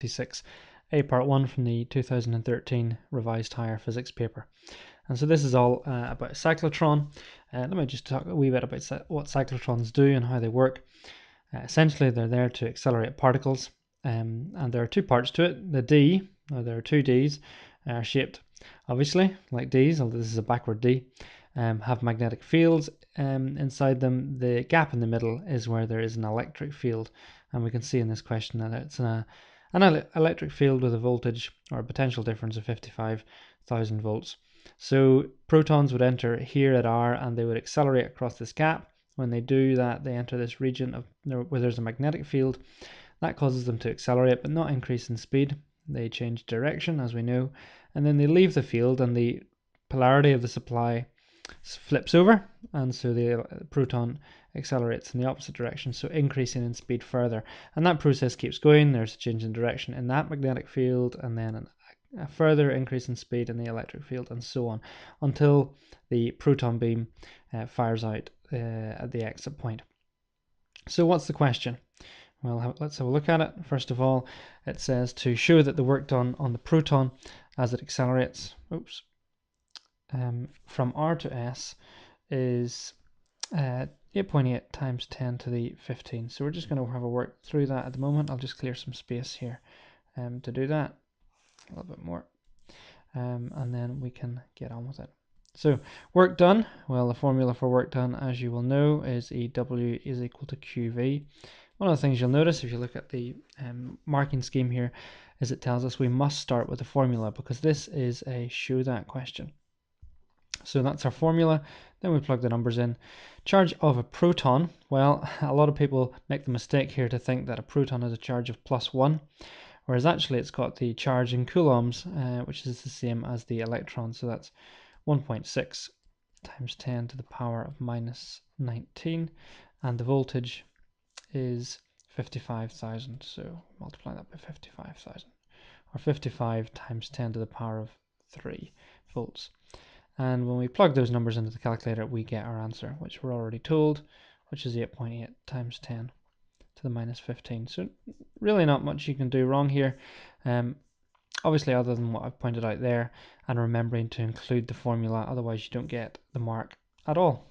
Q26ai Part 1 from the 2013 Revised Higher Physics paper. And so this is all about a cyclotron. Let me just talk a wee bit about what cyclotrons do and how they work. Essentially, they're there to accelerate particles, and there are two parts to it. The D, or there are two Ds, are shaped obviously like Ds, although this is a backward D, have magnetic fields inside them. The gap in the middle is where there is an electric field, and we can see in this question that it's an electric field with a voltage or a potential difference of 55,000 volts. So protons would enter here at R and they would accelerate across this gap. When they do that, they enter this region of where there's a magnetic field. That causes them to accelerate but not increase in speed. They change direction, as we know, and then they leave the field and the polarity of the supply flips over, and so the proton accelerates in the opposite direction, so increasing in speed further. And that process keeps going. There's a change in direction in that magnetic field, and then a further increase in speed in the electric field, and so on, until the proton beam fires out at the exit point. So what's the question? Well, let's have a look at it. First of all, it says to show that the work done on the proton as it accelerates from R to S is 8.8 times 10 to the 15. So we're just going to have a work through that at the moment. I'll just clear some space here to do that a little bit more, and then we can get on with it. So work done, well, the formula for work done, as you will know, is EW is equal to QV. One of the things you'll notice if you look at the marking scheme here is it tells us we must start with the formula, because this is a show that question. So that's our formula. Then we plug the numbers in. Charge of a proton. Well, a lot of people make the mistake here to think that a proton has a charge of +1, whereas actually it's got the charge in coulombs, which is the same as the electron. So that's 1.6 times 10 to the power of -19, and the voltage is 55,000. So multiply that by 55,000, or 55 times 10 to the power of 3 volts. And when we plug those numbers into the calculator, we get our answer, which we're already told, which is 8.8 times 10 to the -15. So really not much you can do wrong here, obviously, other than what I've pointed out there, and remembering to include the formula, otherwise you don't get the mark at all.